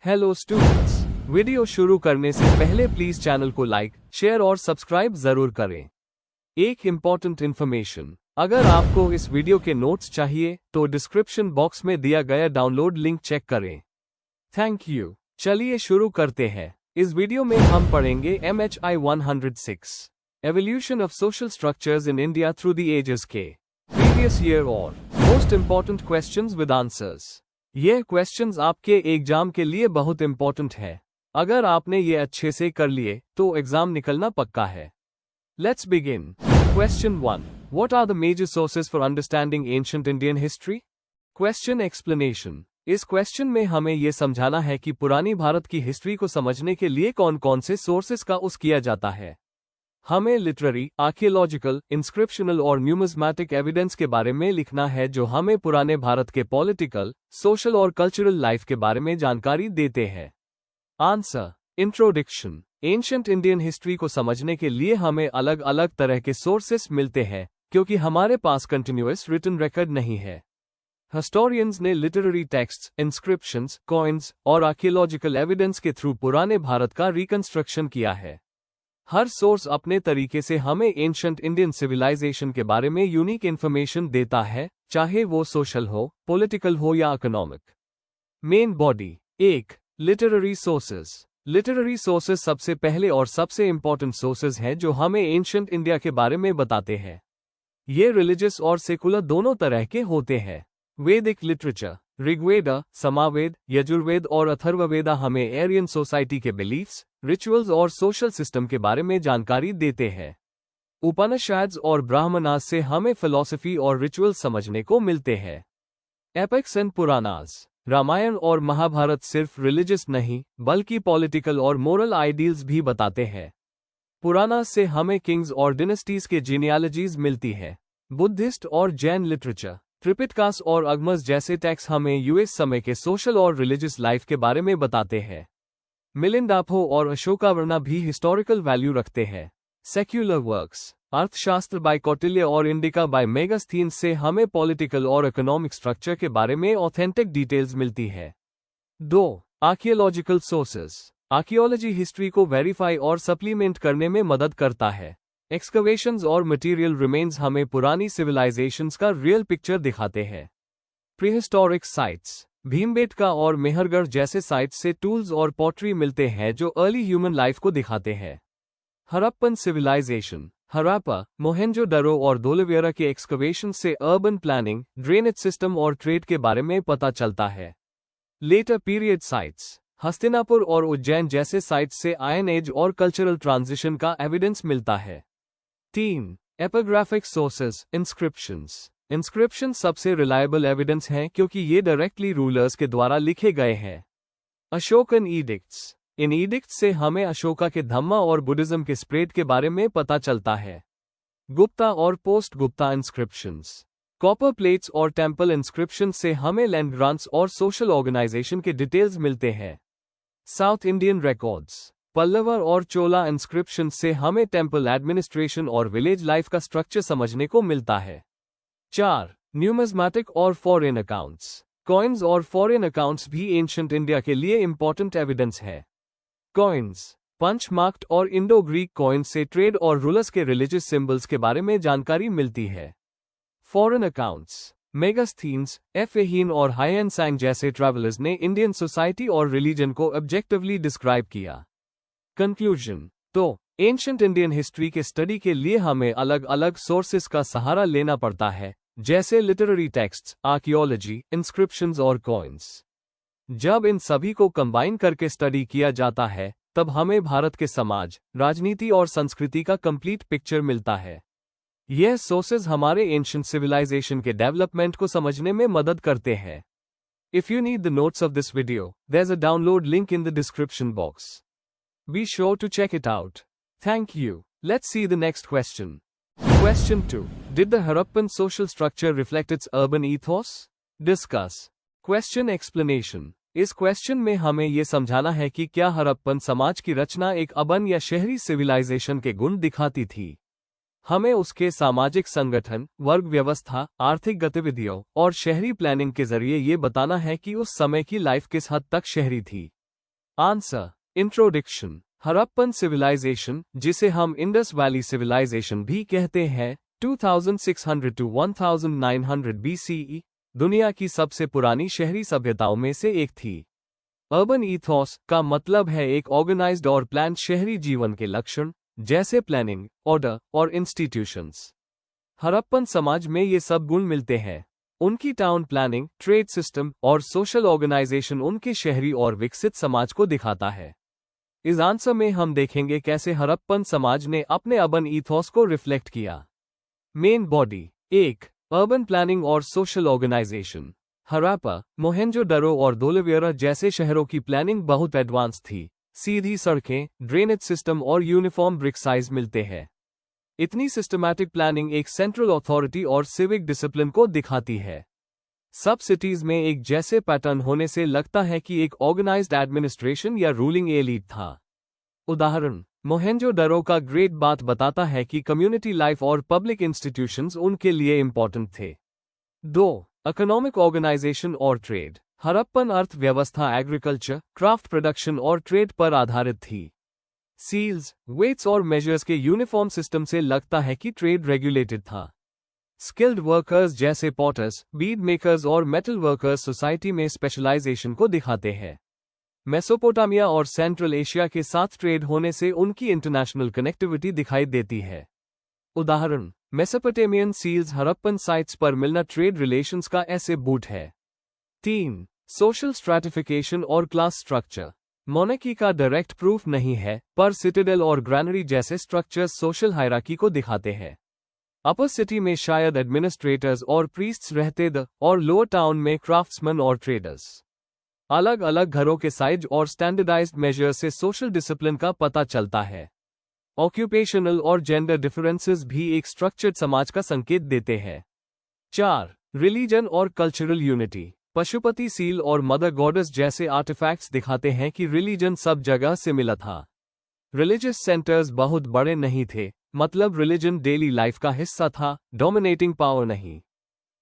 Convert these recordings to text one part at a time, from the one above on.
Hello students, video शुरू करने से पहले प्लीज चैनल को लाइक, शेयर और सब्सक्राइब जरूर करें। एक इम्पॉर्टेंट इन्फॉर्मेशन, अगर आपको इस वीडियो के नोट्स चाहिए तो डिस्क्रिप्शन बॉक्स में दिया गया डाउनलोड लिंक चेक करें। Thank you. चलिए शुरू करते हैं। इस वीडियो में हम पढ़ेंगे MHI 106 evolution of social structures in India through the ages के प्रीवियस ईयर और most important questions with answers. ये क्वेश्चंस आपके एग्जाम के लिए बहुत इंपॉर्टेंट है। अगर आपने ये अच्छे से कर लिए तो एग्जाम निकलना पक्का है। Let's begin. Question 1, what are the major sources for understanding ancient Indian history? Question explanation. इस क्वेश्चन में हमें यह समझाना है कि पुरानी भारत की हिस्ट्री को समझने के लिए कौन कौन से सोर्सेज का यूज किया जाता है। हमें लिटरेरी, आर्कियोलॉजिकल, इंस्क्रिप्शनल और न्यूमिज्मेटिक एविडेंस के बारे में लिखना है जो हमें पुराने भारत के पॉलिटिकल, सोशल और कल्चरल लाइफ के बारे में जानकारी देते हैं। Answer. Introduction. Ancient Indian history को समझने के लिए हमें अलग अलग तरह के सोर्सेस मिलते हैं क्योंकि हमारे पास कंटिन्यूअस रिटन रिकॉर्ड नहीं है। हिस्टोरियंस ने लिटरेरी टेक्स्ट्स, इंस्क्रिप्शंस, कॉइन्स और आर्कियोलॉजिकल एविडेंस के थ्रू पुराने भारत का रिकंस्ट्रक्शन किया है। हर सोर्स अपने तरीके से हमें एंशिएंट इंडियन सिविलाइजेशन के बारे में यूनिक इन्फॉर्मेशन देता है, चाहे वो सोशल हो, पॉलिटिकल हो या economic. Main body. 1. Literary sources. Literary sources सबसे पहले और सबसे इंपॉर्टेंट सोर्सेज हैं जो हमें एंशिएंट इंडिया के बारे में बताते हैं। ये रिलीजियस और सेकुलर दोनों तरह के होते हैं। वैदिक लिटरेचर, ऋग्वेद, सामवेद, यजुर्वेद और अथर्ववेद हमें एरियन सोसाइटी के बिलीफ्स, रिचुअल्स और सोशल सिस्टम के बारे में जानकारी देते हैं। उपनिषद और ब्राह्मणास से हमें फिलॉसफी और रिचुअल्स समझने को मिलते हैं। Epics and Puranas. रामायण और महाभारत सिर्फ रिलीजियस नहीं बल्कि पॉलिटिकल और मोरल आइडियल्स भी बताते हैं। पुराणास से हमें किंग्स और डिनेस्टीज के जीनियालॉजीज मिलती है। बुद्धिस्ट और जैन लिटरेचर, त्रिपिटकास और अगमस जैसे टेक्स्ट हमें यूएस समय के सोशल और रिलीजियस लाइफ के बारे में बताते हैं। मिलिंदापो और अशोकावर्णा भी हिस्टोरिकल वैल्यू रखते हैं। सेक्युलर वर्क्स, अर्थशास्त्र बाय कौटिल्य और इंडिका बाय मेगास्थीन्स से हमें पॉलिटिकल और इकोनॉमिक स्ट्रक्चर के बारे में ऑथेंटिक डिटेल्स मिलती है। 2. Archaeological sources. आर्कियोलॉजी हिस्ट्री को वेरीफाई और सप्लीमेंट करने में मदद करता है। एक्सकवेशंस और मटेरियल रिमेन्स हमें पुरानी सिविलाइजेशंस का रियल पिक्चर दिखाते हैं। प्रीहिस्टोरिक साइट्स, भीमबेटका और मेहरगढ़ जैसे साइट्स से टूल्स और पॉटरी मिलते हैं जो अर्ली ह्यूमन लाइफ को दिखाते हैं। हड़प्पन सिविलाइजेशन, हड़प्पा, मोहेंजोदड़ो और धोलावीरा के एक्सकवेशन से अर्बन प्लानिंग, ड्रेनेज सिस्टम और ट्रेड के बारे में पता चलता है। लेटर पीरियड साइट्स, हस्तिनापुर और उज्जैन जैसे साइट्स से आयरन एज और कल्चरल ट्रांजिशन का एविडेंस मिलता है। 3. Epigraphic sources, inscriptions. इंस्क्रिप्शन सबसे रिलायबल एविडेंस हैं क्योंकि ये डायरेक्टली रूलर्स के द्वारा लिखे गए हैं। अशोकन ईडिक्ट्स। इन ईडिक्ट्स से हमें अशोका के धम्मा और बुद्धिज्म के स्प्रेड के बारे में पता चलता है। गुप्ता और post Gupta inscriptions, copper plates और टेम्पल इंस्क्रिप्शन से हमें लैंड ग्रांट्स और सोशल ऑर्गेनाइजेशन के डिटेल्स मिलते हैं। साउथ इंडियन रिकॉर्ड्स, पल्लवर और चोला इंस्क्रिप्शन से हमें टेम्पल एडमिनिस्ट्रेशन और विलेज लाइफ का स्ट्रक्चर समझने को मिलता है। 4. न्यूमिज्मेटिक और फॉरेन अकाउंट्स। कॉइन्स और फॉरेन अकाउंट्स भी एंशिएंट इंडिया के लिए इंपॉर्टेंट एविडेंस है। कॉइन्स, पंच मार्क्ड और इंडो ग्रीक कॉइन्स से ट्रेड और रूलर्स के रिलीजियस सिंबल्स के बारे में जानकारी मिलती है। फॉरेन अकाउंट्स, मेगास्थीन्स, एफेहीन और हायनसांग जैसे ट्रैवलर्स ने इंडियन सोसाइटी और रिलीजन को ऑब्जेक्टिवली डिस्क्राइब किया। कंक्लूजन। तो एंशिएंट इंडियन हिस्ट्री के स्टडी के लिए हमें अलग अलग सोर्सेस का सहारा लेना पड़ता है, जैसे लिटरेरी टेक्स्ट्स, आर्कियोलॉजी, इंस्क्रिप्शंस और कॉइन्स। जब इन सभी को कंबाइन करके स्टडी किया जाता है तब हमें भारत के समाज, राजनीति और संस्कृति का कंप्लीट पिक्चर मिलता है। यह सोर्सेज हमारे एंशिएंट सिविलाइजेशन के डेवलपमेंट को समझने में मदद करते हैं। If you need the notes of this video, there is a download link in the description box. Be sure to check it out. Thank you. Let's see the next question. Question 2. Did the Harappan social structure reflect its urban ethos? Discuss. Question explanation. इस question में हमें ये समझाना है कि क्या हड़प्पन समाज की रचना एक अर्बन या शहरी सिविलाइजेशन के गुण दिखाती थी। हमें उसके सामाजिक संगठन, वर्ग व्यवस्था, आर्थिक गतिविधियों और शहरी प्लानिंग के जरिए ये बताना है कि उस समय की लाइफ किस हद तक शहरी थी। Answer, introduction. हड़प्पन सिविलाइजेशन, जिसे हम इंडस वैली सिविलाइजेशन भी कहते हैं, 2600 to 1900 BCE, दुनिया की सबसे पुरानी शहरी सभ्यताओं में से एक थी। अर्बन ईथॉस का मतलब है एक ऑर्गेनाइज्ड और प्लान्ड शहरी जीवन के लक्षण, जैसे प्लानिंग, ऑर्डर और इंस्टीट्यूशंस। हड़प्पन समाज में ये सब गुण मिलते हैं। उनकी टाउन प्लानिंग, ट्रेड सिस्टम और सोशल ऑर्गेनाइजेशन उनके शहरी और विकसित समाज को दिखाता है। इस आंसर में हम देखेंगे कैसे हड़प्पन समाज ने अपने अर्बन ईथॉस को रिफ्लेक्ट किया। Main body. 1. अर्बन प्लानिंग और सोशल ऑर्गेनाइजेशन। हड़प्पा, मोहेंजोदड़ो और धोलावीरा जैसे शहरों की प्लानिंग बहुत एडवांस थी। सीधी सड़कें, ड्रेनेज सिस्टम और यूनिफॉर्म ब्रिक साइज मिलते हैं। इतनी सिस्टमैटिक प्लानिंग एक सेंट्रल अथॉरिटी और सिविक डिसिप्लिन को दिखाती है। सब सिटीज में एक जैसे पैटर्न होने से लगता है कि एक ऑर्गेनाइज्ड एडमिनिस्ट्रेशन या रूलिंग एलीट था। उदाहरण, मोहेंजोदड़ो का ग्रेट बात बताता है कि कम्युनिटी लाइफ और पब्लिक इंस्टीट्यूशंस उनके लिए इंपॉर्टेंट थे। 2. इकोनॉमिक ऑर्गेनाइजेशन और ट्रेड। हड़प्पन अर्थव्यवस्था एग्रीकल्चर, क्राफ्ट प्रोडक्शन और ट्रेड पर आधारित थी। सील्स, वेट्स और मेजर्स के यूनिफॉर्म सिस्टम से लगता है कि ट्रेड रेगुलेटेड था। स्किल्ड वर्कर्स जैसे पॉटर्स, बीड मेकर्स और मेटल वर्कर्स सोसाइटी में स्पेशलाइजेशन को दिखाते हैं। मेसोपोटामिया और सेंट्रल एशिया के साथ ट्रेड होने से उनकी इंटरनेशनल कनेक्टिविटी दिखाई देती है। उदाहरण, मेसोपोटामियन सील्स हड़प्पन साइट्स पर मिलना ट्रेड रिलेशंस का ऐसे बूट है। 3. सोशल स्ट्रैटिफिकेशन और क्लास स्ट्रक्चर। मोनार्की का डायरेक्ट प्रूफ नहीं है, पर सिटाडेल और ग्रैनरी जैसे स्ट्रक्चर्स सोशल हायरार्की को दिखाते हैं। अपर सिटी में शायद एडमिनिस्ट्रेटर्स और प्रीस्ट्स रहते थे और लोअर टाउन में क्राफ्ट्समैन और ट्रेडर्स। अलग अलग घरों के साइज और स्टैंडर्डाइज्ड मेजर से सोशल डिसिप्लिन का पता चलता है। ऑक्यूपेशनल और जेंडर डिफरेंसेस भी एक स्ट्रक्चर्ड समाज का संकेत देते हैं। 4. रिलीजन और कल्चरल यूनिटी। पशुपति सील और मदर गॉडेस जैसे आर्टिफैक्ट्स दिखाते हैं कि रिलीजन सब जगह से मिला था। रिलीजियस सेंटर्स बहुत बड़े नहीं थे, मतलब रिलीजन डेली लाइफ का हिस्सा था, डोमिनेटिंग पावर नहीं।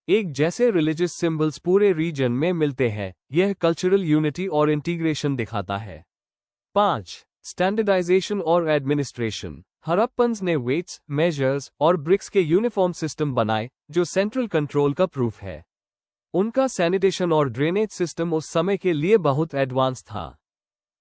एक जैसे रिलीजियस सिंबल्स पूरे रीजन में मिलते हैं, यह कल्चरल यूनिटी और इंटीग्रेशन दिखाता है। 5. स्टैंडर्डाइजेशन और एडमिनिस्ट्रेशन। हड़प्पन्स ने वेट्स, मेजर्स और ब्रिक्स के यूनिफॉर्म सिस्टम बनाए, जो सेंट्रल कंट्रोल का प्रूफ है। उनका सैनिटेशन और ड्रेनेज सिस्टम उस समय के लिए बहुत एडवांस था।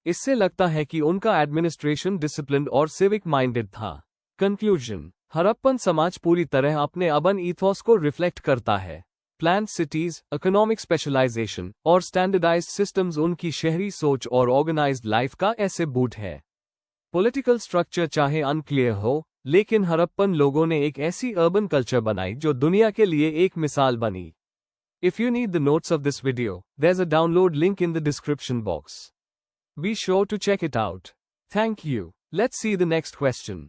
इससे लगता है कि उनका एडमिनिस्ट्रेशन डिसिप्लिन्ड और सिविक माइंडेड था। कंक्लूजन, हड़प्पन समाज पूरी तरह अपने अर्बन ईथॉस को रिफ्लेक्ट करता है। प्लान्ड सिटीज, इकोनॉमिक स्पेशलाइजेशन और स्टैंडर्डाइज्ड सिस्टम्स उनकी शहरी सोच और ऑर्गेनाइज्ड लाइफ का ऐसे बूट है। पॉलिटिकल स्ट्रक्चर चाहे अनक्लियर हो, लेकिन हड़प्पन लोगों ने एक ऐसी अर्बन कल्चर बनाई जो दुनिया के लिए एक मिसाल बनी। If you need the notes of this video, there's a download link in the description box. Be sure to check it out. Thank you. Let's see the next question.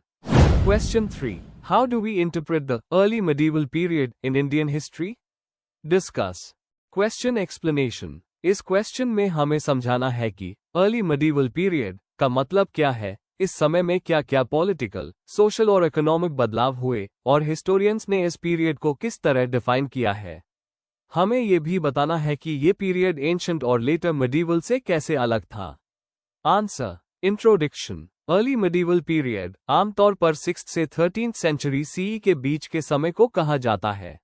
Question 3. How do we interpret the early medieval period in Indian history? Discuss. Question explanation. इस question में हमें समझाना है कि early medieval period का मतलब क्या है, इस समय में क्या क्या पॉलिटिकल, सोशल और इकोनॉमिक बदलाव हुए, और हिस्टोरियंस ने इस पीरियड को किस तरह डिफाइन किया है। हमें ये भी बताना है कि ये पीरियड एंशंट और लेटर medieval से कैसे अलग था। Answer, introduction. Early medieval period आमतौर पर 6th से 13th सेंचुरी सीई के बीच के समय को कहा जाता है।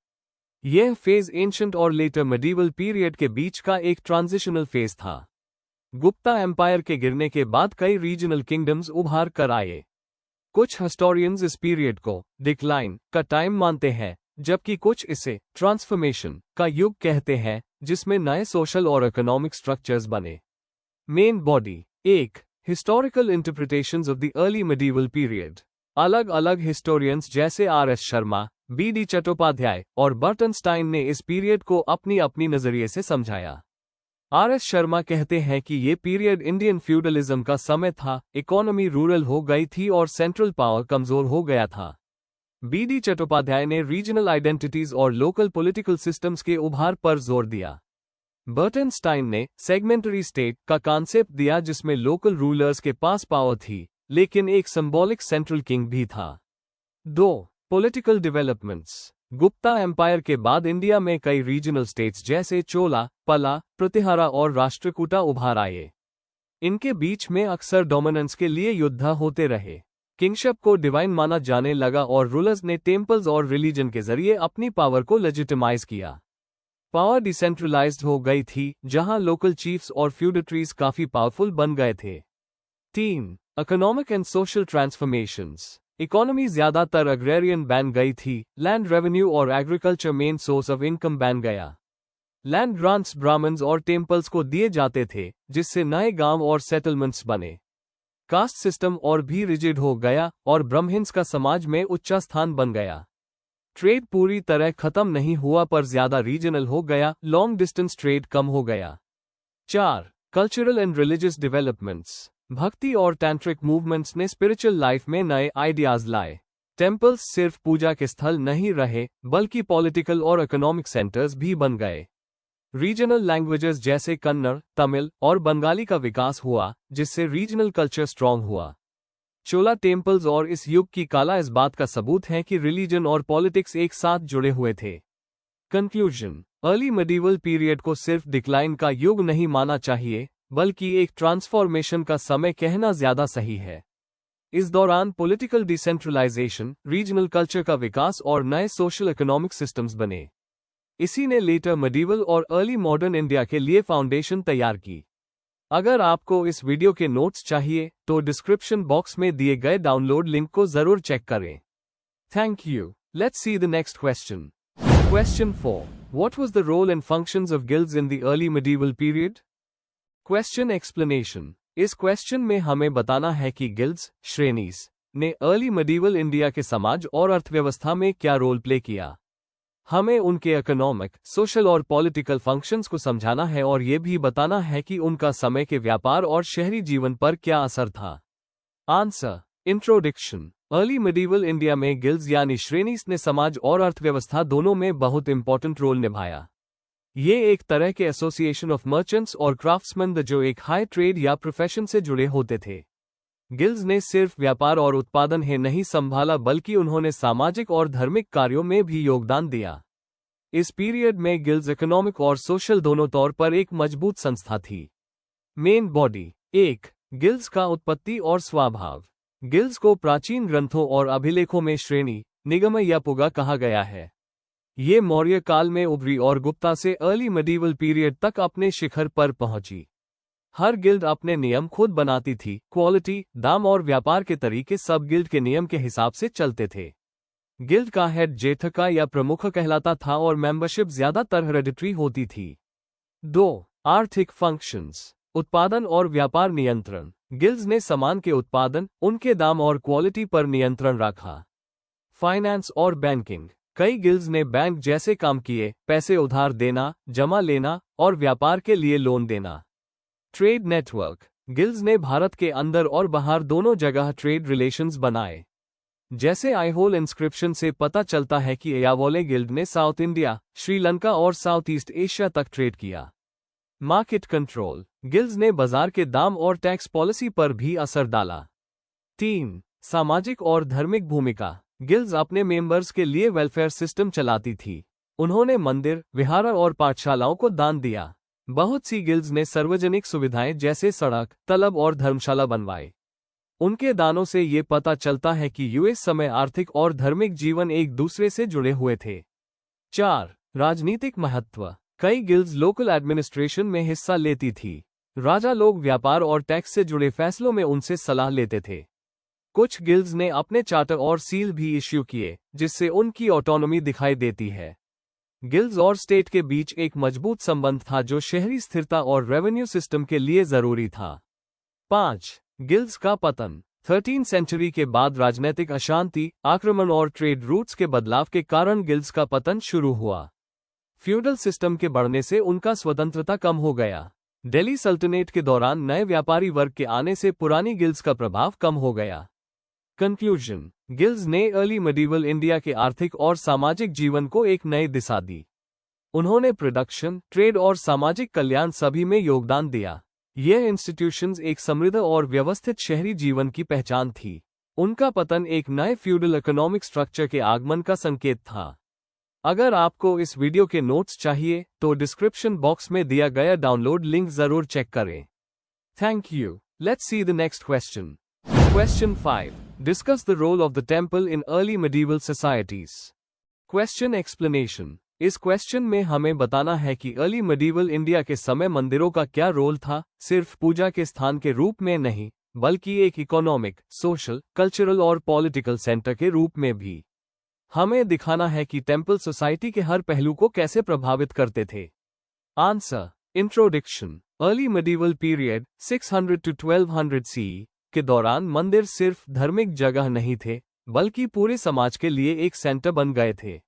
यह फेज एंशंट और लेटर medieval पीरियड के बीच का एक ट्रांजिशनल फेज था। गुप्ता एम्पायर के गिरने के बाद कई रीजनल किंगडम्स उभार कर आए। कुछ हिस्टोरियंस इस पीरियड को डिक्लाइन का टाइम मानते हैं, जबकि कुछ इसे ट्रांसफॉर्मेशन का युग कहते हैं, जिसमें नए सोशल और इकोनॉमिक स्ट्रक्चर्स बने। Main body. 1. Historical interpretations of the early medieval period. अलग अलग हिस्टोरियंस जैसे R.S. शर्मा, B.D. चट्टोपाध्याय और बर्टनस्टाइन ने इस पीरियड को अपनी अपनी नजरिए से समझाया। R.S. शर्मा कहते हैं कि ये पीरियड इंडियन फ्यूडलिज्म का समय था, इकोनॉमी रूरल हो गई थी और सेंट्रल पावर कमजोर हो गया था। B.D. चट्टोपाध्याय ने रीजनल आइडेंटिटीज और लोकल पॉलिटिकल सिस्टम्स के उभार पर जोर दिया। बर्टनस्टाइन ने सेगमेंटरी स्टेट का कॉन्सेप्ट दिया, जिसमें लोकल रूलर्स के पास पावर थी, लेकिन एक सिंबॉलिक सेंट्रल किंग भी था। 2. Political developments. गुप्ता एम्पायर के बाद इंडिया में कई रीजनल स्टेट्स जैसे चोला, पला, प्रतिहारा और राष्ट्रकूटा उभार आए। इनके बीच में अक्सर डोमिनेंस के लिए युद्ध होते रहे। किंगशिप को डिवाइन माना जाने लगा और रूलर्स ने टेम्पल्स और रिलीजन के जरिए अपनी पावर को लेजिटिमाइज किया। पावर डिसेंट्रलाइज्ड हो गई थी, जहां लोकल चीफ्स और फ्यूडेटरीज काफी पावरफुल बन गए थे। 3. Economic and social transformations. Economy ज्यादातर अग्रेरियन बन गई थी, लैंड रेवेन्यू और agriculture main source of income बन गया। लैंड ग्रांट्स ब्राह्मण्स और टेम्पल्स को दिए जाते थे, जिससे नए गांव और सेटलमेंट्स बने। कास्ट सिस्टम और भी रिजिड हो गया और ब्राह्मण्स का समाज में उच्च स्थान बन गया। ट्रेड पूरी तरह खत्म नहीं हुआ पर ज्यादा रीजनल हो गया, लॉन्ग डिस्टेंस ट्रेड कम हो गया। 4. Cultural and religious developments. भक्ति और टैंट्रिक मूवमेंट्स ने स्पिरिचुअल लाइफ में नए आइडियाज लाए। टेम्पल्स सिर्फ पूजा के स्थल नहीं रहे, बल्कि पॉलिटिकल और इकोनॉमिक सेंटर्स भी बन गए। रीजनल लैंग्वेजेस जैसे कन्नड़, तमिल और बंगाली का विकास हुआ, जिससे रीजनल कल्चर स्ट्रांग हुआ। चोला टेम्पल्स और इस युग की कला इस बात का सबूत है कि रिलीजन और पॉलिटिक्स एक साथ जुड़े हुए थे। कंक्लूजन। अर्ली मेडिवल पीरियड को सिर्फ डिक्लाइन का युग नहीं माना चाहिए, बल्कि एक ट्रांसफॉर्मेशन का समय कहना ज्यादा सही है। इस दौरान पॉलिटिकल डिसेंट्रलाइजेशन, रीजनल कल्चर का विकास और नए सोशल इकोनॉमिक सिस्टम्स बने। इसी ने लेटर मेडिवल और अर्ली मॉडर्न इंडिया के लिए फाउंडेशन तैयार की। अगर आपको इस वीडियो के नोट्स चाहिए तो डिस्क्रिप्शन बॉक्स में दिए गए डाउनलोड लिंक को जरूर चेक करें। Thank you. Let's see the next question. Question 4. What was the role and functions of guilds in the early medieval period? Question explanation. इस क्वेश्चन में हमें बताना है कि गिल्ड्स, श्रेणीज, ने अर्ली मेडिवल इंडिया के समाज और अर्थव्यवस्था में क्या रोल प्ले किया। हमें उनके इकोनॉमिक, सोशल और पॉलिटिकल फंक्शंस को समझाना है और ये भी बताना है कि उनका समय के व्यापार और शहरी जीवन पर क्या असर था। Answer. Introduction. Early medieval India में गिल्ड्स यानी श्रेणीज ने समाज और अर्थव्यवस्था दोनों में बहुत इंपॉर्टेंट रोल निभाया। ये एक तरह के एसोसिएशन ऑफ मर्चेंट्स और क्राफ्ट्समैन जो एक हाई ट्रेड या प्रोफेशन से जुड़े होते थे। गिल्ड्स ने सिर्फ व्यापार और उत्पादन ही नहीं संभाला, बल्कि उन्होंने सामाजिक और धार्मिक कार्यों में भी योगदान दिया। इस पीरियड में गिल्ड्स इकोनॉमिक और सोशल दोनों तौर पर एक मजबूत संस्था थी। Main body. 1. गिल्ड्स का उत्पत्ति और स्वभाव। गिल्ड्स को प्राचीन ग्रंथों और अभिलेखों में श्रेणी, निगम या पुगा कहा गया है। ये मौर्य काल में उभरी और गुप्ता से अर्ली मेडिवल पीरियड तक अपने शिखर पर पहुंची। हर गिल्ड अपने नियम खुद बनाती थी, क्वालिटी, दाम और व्यापार के तरीके सब गिल्ड के नियम के हिसाब से चलते थे। गिल्ड का हेड जेठका या प्रमुख कहलाता था और मेंबरशिप ज्यादातर हेरेडिटरी होती थी। 2. आर्थिक फंक्शंस। उत्पादन और व्यापार नियंत्रण। गिल्ड्स ने सामान के उत्पादन, उनके दाम और क्वालिटी पर नियंत्रण रखा। फाइनेंस और बैंकिंग। कई गिल्ड्स ने बैंक जैसे काम किए, पैसे उधार देना, जमा लेना और व्यापार के लिए लोन देना। Trade network. गिल्ड्स ने भारत के अंदर और बाहर दोनों जगह ट्रेड रिलेशंस बनाए। जैसे आईहोल इंस्क्रिप्शन से पता चलता है कि एयावोले गिल्ड ने साउथ इंडिया, श्रीलंका और साउथ ईस्ट एशिया तक ट्रेड किया। Market control. गिल्ड्स ने बाजार के दाम और टैक्स पॉलिसी पर भी असर डाला। 3. सामाजिक और धार्मिक भूमिका। गिल्ड्स अपने मेंबर्स के लिए वेलफेयर सिस्टम चलाती थी। उन्होंने मंदिर, विहार और पाठशालाओं को दान दिया। बहुत सी गिल्ड्स ने सार्वजनिक सुविधाएं जैसे सड़क, तालाब और धर्मशाला बनवाए। उनके दानों से ये पता चलता है कि यूएस समय आर्थिक और धार्मिक जीवन एक दूसरे से जुड़े हुए थे। 4. राजनीतिक महत्व। कई गिल्ड्स लोकल एडमिनिस्ट्रेशन में हिस्सा लेती थी। राजा लोग व्यापार और टैक्स से जुड़े फैसलों में उनसे सलाह लेते थे। कुछ गिल्ड्स ने अपने चार्टर और सील भी इश्यू किए, जिससे उनकी ऑटोनॉमी दिखाई देती है। गिल्ड्स और स्टेट के बीच एक मजबूत संबंध था जो शहरी स्थिरता और रेवेन्यू सिस्टम के लिए जरूरी था। 5. गिल्ड्स का पतन। 13वीं सेंचुरी के बाद राजनीतिक अशांति, आक्रमण और ट्रेड रूट्स के बदलाव के कारण गिल्ड्स का पतन शुरू हुआ। फ्यूडल सिस्टम के बढ़ने से उनका स्वतंत्रता कम हो गया। दिल्ली सल्तनत के दौरान नए व्यापारी वर्ग के आने से पुरानी गिल्ड्स का प्रभाव कम हो गया। कंक्लूजन। गिल्ड्स ने अर्ली मेडिवल इंडिया के आर्थिक और सामाजिक जीवन को एक नई दिशा दी। उन्होंने प्रोडक्शन, ट्रेड और सामाजिक कल्याण सभी में योगदान दिया। यह इंस्टीट्यूशंस एक समृद्ध और व्यवस्थित शहरी जीवन की पहचान थी। उनका पतन एक नए फ्यूडल इकोनॉमिक स्ट्रक्चर के आगमन का संकेत था। अगर आपको इस वीडियो के नोट्स चाहिए तो डिस्क्रिप्शन बॉक्स में दिया गया डाउनलोड लिंक जरूर चेक करें। Thank you. Let's see the next question. Question 5. Discuss the role of the temple in early medieval societies. Question explanation. इस क्वेश्चन में हमें बताना है कि अर्ली मेडिवल इंडिया के समय मंदिरों का क्या रोल था, सिर्फ पूजा के स्थान के रूप में नहीं, बल्कि एक इकोनॉमिक, सोशल, कल्चरल और पॉलिटिकल सेंटर के रूप में भी। हमें दिखाना है कि टेम्पल सोसाइटी के हर पहलू को कैसे प्रभावित करते थे। Answer. Introduction. Early medieval period 600 to 1200 CE के दौरान मंदिर सिर्फ धार्मिक जगह नहीं थे, बल्कि पूरे समाज के लिए एक सेंटर बन गए थे।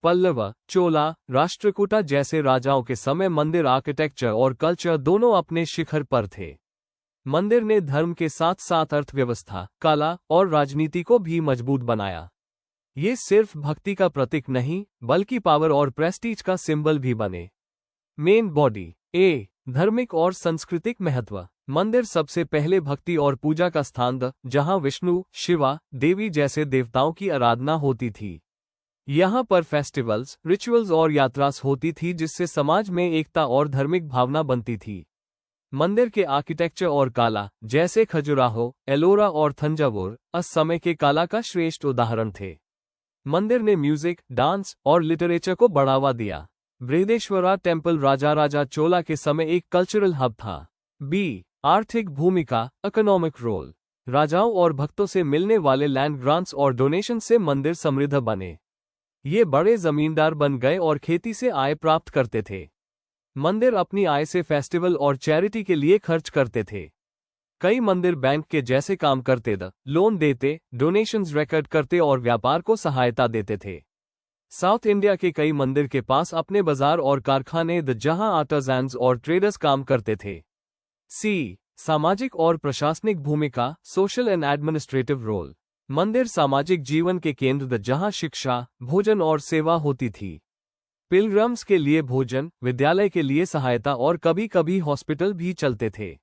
पल्लव, चोला, राष्ट्रकूटा जैसे राजाओं के समय मंदिर आर्किटेक्चर और कल्चर दोनों अपने शिखर पर थे। मंदिर ने धर्म के साथ साथ अर्थव्यवस्था, कला और राजनीति को भी मजबूत बनाया। ये सिर्फ भक्ति का प्रतीक नहीं, बल्कि पावर और प्रेस्टीज का सिंबल भी बने। Main body. ए। धार्मिक और सांस्कृतिक महत्व। मंदिर सबसे पहले भक्ति और पूजा का स्थान था, जहां विष्णु, शिवा, देवी जैसे देवताओं की आराधना होती थी। यहाँ पर फेस्टिवल्स, रिचुअल्स और यात्रास होती थी, जिससे समाज में एकता और धार्मिक भावना बनती थी। मंदिर के आर्किटेक्चर और कला, जैसे खजुराहो, एलोरा और थंजावुर, उस समय के कला का श्रेष्ठ उदाहरण थे। मंदिर ने म्यूजिक, डांस और लिटरेचर को बढ़ावा दिया। बृहदेश्वरा टेम्पल राजा चोला के समय एक कल्चरल हब था। बी। आर्थिक भूमिका, इकोनॉमिक रोल। राजाओं और भक्तों से मिलने वाले लैंड ग्रांट्स और डोनेशन से मंदिर समृद्ध बने। ये बड़े जमींदार बन गए और खेती से आय प्राप्त करते थे। मंदिर अपनी आय से फेस्टिवल और चैरिटी के लिए खर्च करते थे। कई मंदिर बैंक के जैसे काम करते थे, लोन देते, डोनेशंस रिकॉर्ड करते और व्यापार को सहायता देते थे। साउथ इंडिया के कई मंदिर के पास अपने बाजार और कारखाने थे, जहां आर्टिजन्स और ट्रेडर्स काम करते थे। सी। सामाजिक और प्रशासनिक भूमिका, सोशल एंड एडमिनिस्ट्रेटिव रोल। मंदिर सामाजिक जीवन के केंद्र थे, जहां शिक्षा, भोजन और सेवा होती थी। पिलग्रम्स के लिए भोजन, विद्यालय के लिए सहायता और कभी कभी हॉस्पिटल भी चलते थे।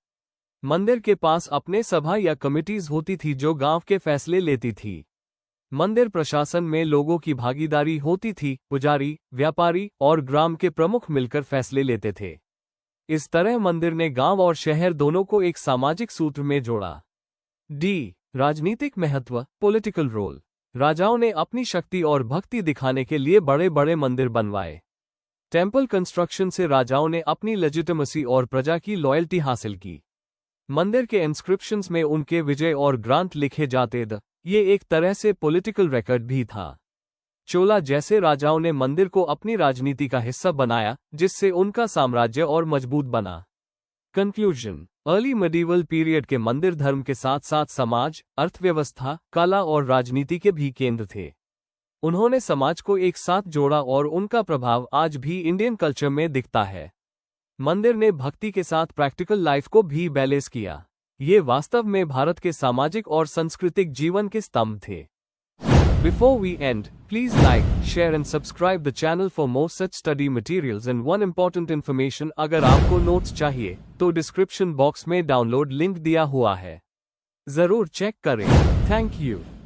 मंदिर के पास अपने सभा या कमिटीज होती थी जो गांव के फैसले लेती थी। मंदिर प्रशासन में लोगों की भागीदारी होती थी, पुजारी, व्यापारी और ग्राम के प्रमुख मिलकर फैसले लेते थे। इस तरह मंदिर ने गांव और शहर दोनों को एक सामाजिक सूत्र में जोड़ा। डी। राजनीतिक महत्व, पॉलिटिकल रोल। राजाओं ने अपनी शक्ति और भक्ति दिखाने के लिए बड़े बड़े मंदिर बनवाए। टेम्पल कंस्ट्रक्शन से राजाओं ने अपनी लेजिटिमेसी और प्रजा की लॉयल्टी हासिल की। मंदिर के इंस्क्रिप्शंस में उनके विजय और ग्रांट लिखे जाते थे। ये एक तरह से पॉलिटिकल रिकॉर्ड भी था। चोला जैसे राजाओं ने मंदिर को अपनी राजनीति का हिस्सा बनाया, जिससे उनका साम्राज्य और मजबूत बना। कंक्लूजन। अर्ली मेडिवल पीरियड के मंदिर धर्म के साथ साथ समाज, अर्थव्यवस्था, कला और राजनीति के भी केंद्र थे। उन्होंने समाज को एक साथ जोड़ा और उनका प्रभाव आज भी इंडियन कल्चर में दिखता है। मंदिर ने भक्ति के साथ प्रैक्टिकल लाइफ को भी बैलेंस किया। ये वास्तव में भारत के सामाजिक और सांस्कृतिक जीवन के स्तंभ थे। Before we end, please like, share and subscribe the channel for more such study materials and one important information, अगर आपको नोट्स चाहिए तो डिस्क्रिप्शन बॉक्स में डाउनलोड लिंक दिया हुआ है, जरूर चेक करें। Thank you.